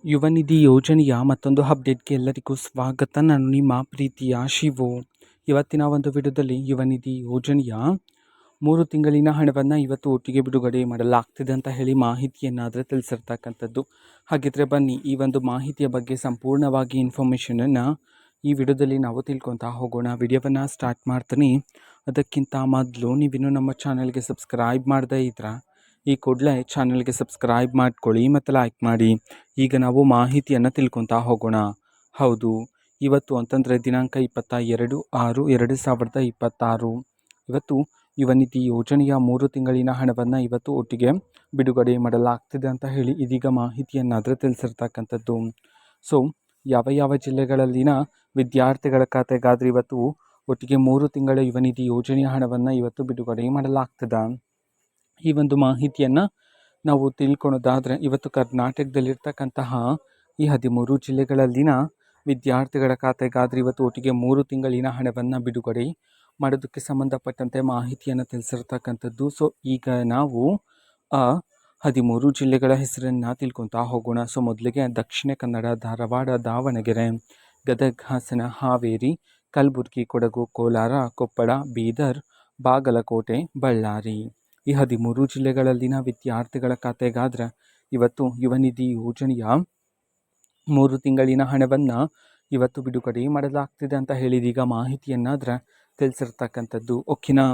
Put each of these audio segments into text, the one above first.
ಯುವ ನಿಧಿ ಯೋಜನೆಯ ಮತ್ತೊಂದು ಅಪ್ಡೇಟ್ಗೆ ಎಲ್ಲರಿಗೂ ಸ್ವಾಗತ. ನಾನು ನಿಮ್ಮ ಪ್ರೀತಿಯ ಶಿವು. ಇವತ್ತಿನ ಒಂದು ವಿಡಿಯೋದಲ್ಲಿ ಯುವ ನಿಧಿ ಯೋಜನೆಯ 3 ತಿಂಗಳಿನ ಹಣವನ್ನು ಇವತ್ತು ಒಟ್ಟಿಗೆ ಬಿಡುಗಡೆ ಮಾಡಲಾಗ್ತಿದೆ ಅಂತ ಹೇಳಿ ಮಾಹಿತಿಯನ್ನಾದರೆ ತಿಳಿಸಿರ್ತಕ್ಕಂಥದ್ದು. ಹಾಗಿದ್ರೆ ಬನ್ನಿ ಈ ಒಂದು ಮಾಹಿತಿಯ ಬಗ್ಗೆ ಸಂಪೂರ್ಣವಾಗಿ ಇನ್ಫಾರ್ಮೇಷನನ್ನು ಈ ವಿಡಿಯೋದಲ್ಲಿ ನಾವು ತಿಳ್ಕೊತಾ ಹೋಗೋಣ. ವಿಡಿಯೋವನ್ನು ಸ್ಟಾರ್ಟ್ ಮಾಡ್ತೀನಿ. ಅದಕ್ಕಿಂತ ಮೊದಲು ನೀವಿನ್ನೂ ನಮ್ಮ ಚಾನಲ್ಗೆ ಸಬ್ಸ್ಕ್ರೈಬ್ ಮಾಡದೇ ಇದ್ರೆ ಈ ಕೂಡಲೇ ಚಾನಲ್ಗೆ ಸಬ್ಸ್ಕ್ರೈಬ್ ಮಾಡ್ಕೊಳ್ಳಿ ಮತ್ತು ಲೈಕ್ ಮಾಡಿ. ಈಗ ನಾವು ಮಾಹಿತಿಯನ್ನು ತಿಳ್ಕೊತಾ ಹೋಗೋಣ. ಹೌದು, ಇವತ್ತು ಅಂತಂದರೆ ದಿನಾಂಕ 22/6/2026 ಇವತ್ತು ಯುವ ನಿಧಿ ಯೋಜನೆಯ 3 ತಿಂಗಳಿನ ಹಣವನ್ನು ಇವತ್ತು ಒಟ್ಟಿಗೆ ಬಿಡುಗಡೆ ಮಾಡಲಾಗ್ತಿದೆ ಅಂತ ಹೇಳಿ ಇದೀಗ ಮಾಹಿತಿಯನ್ನಾದರೆ ತಿಳಿಸಿರ್ತಕ್ಕಂಥದ್ದು. ಸೊ ಯಾವ ಜಿಲ್ಲೆಗಳಲ್ಲಿನ ವಿದ್ಯಾರ್ಥಿಗಳ ಖಾತೆಗಾದರೆ ಇವತ್ತು ಒಟ್ಟಿಗೆ 3 ತಿಂಗಳ ಯುವ ನಿಧಿ ಯೋಜನೆಯ ಹಣವನ್ನು ಇವತ್ತು ಬಿಡುಗಡೆ ಮಾಡಲಾಗ್ತದೆ. ಈ ಒಂದು ಮಾಹಿತಿಯನ್ನು ನಾವು ತಿಳ್ಕೊಳೋದಾದರೆ ಇವತ್ತು ಕರ್ನಾಟಕದಲ್ಲಿರ್ತಕ್ಕಂತಹ ಈ 13 ಜಿಲ್ಲೆಗಳಲ್ಲಿನ ವಿದ್ಯಾರ್ಥಿಗಳ ಖಾತೆಗಾದರೆ ಇವತ್ತು ಒಟ್ಟಿಗೆ 3 ತಿಂಗಳಿನ ಹಣವನ್ನು ಬಿಡುಗಡೆ ಮಾಡೋದಕ್ಕೆ ಸಂಬಂಧಪಟ್ಟಂತೆ ಮಾಹಿತಿಯನ್ನು ತಿಳಿಸಿರ್ತಕ್ಕಂಥದ್ದು. ಸೊ ಈಗ ನಾವು 13 ಜಿಲ್ಲೆಗಳ ಹೆಸರನ್ನು ತಿಳ್ಕೊತಾ ಹೋಗೋಣ. ಸೊ ಮೊದಲಿಗೆ ದಕ್ಷಿಣ ಕನ್ನಡ, ಧಾರವಾಡ, ದಾವಣಗೆರೆ, ಗದಗ, ಹಾಸನ, ಹಾವೇರಿ, ಕಲಬುರಗಿ, ಕೊಡಗು, ಕೋಲಾರ, ಕೊಪ್ಪಳ, ಬೀದರ್, ಬಾಗಲಕೋಟೆ, ಬಳ್ಳಾರಿ. ಈ 13 ಜಿಲ್ಲೆಗಳಲ್ಲಿನ ವಿದ್ಯಾರ್ಥಿಗಳ ಖಾತೆಗಾದರೆ ಇವತ್ತು ಯುವ ನಿಧಿ ಯೋಜನೆಯ 3 ತಿಂಗಳಿನ ಹಣವನ್ನು ಇವತ್ತು ಬಿಡುಗಡೆ ಮಾಡಲಾಗ್ತಿದೆ ಅಂತ ಹೇಳಿದೀಗ ಮಾಹಿತಿಯನ್ನಾದರೆ ತಿಳಿಸಿರ್ತಕ್ಕಂಥದ್ದು. ಓಕೆನಾ?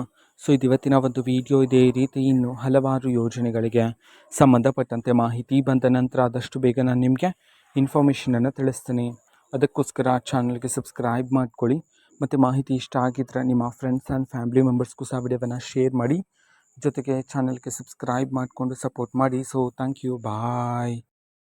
ಸೊ ಇದು ಇವತ್ತಿನ ಒಂದು ವಿಡಿಯೋ. ಇದೇ ರೀತಿ ಇನ್ನು ಹಲವಾರು ಯೋಜನೆಗಳಿಗೆ ಸಂಬಂಧಪಟ್ಟಂತೆ ಮಾಹಿತಿ ಬಂದ ನಂತರ ಆದಷ್ಟು ಬೇಗ ನಾನು ನಿಮಗೆ ಇನ್ಫಾರ್ಮೇಷನನ್ನು ತಿಳಿಸ್ತೀನಿ. ಅದಕ್ಕೋಸ್ಕರ ಚಾನಲ್ಗೆ ಸಬ್ಸ್ಕ್ರೈಬ್ ಮಾಡ್ಕೊಳ್ಳಿ ಮತ್ತು ಮಾಹಿತಿ ಇಷ್ಟ ಆಗಿದ್ದರೆ ನಿಮ್ಮ ಫ್ರೆಂಡ್ಸ್ ಆ್ಯಂಡ್ ಫ್ಯಾಮಿಲಿ ಮೆಂಬರ್ಸ್ಗೂ ಸಹ ವಿಡಿಯೋವನ್ನು ಶೇರ್ ಮಾಡಿ. ಜೊತೆಗೆ ಚಾನಲ್ಗೆ ಸಬ್ಸ್ಕ್ರೈಬ್ ಮಾಡಿಕೊಂಡು ಸಪೋರ್ಟ್ ಮಾಡಿ. So thank you, bye.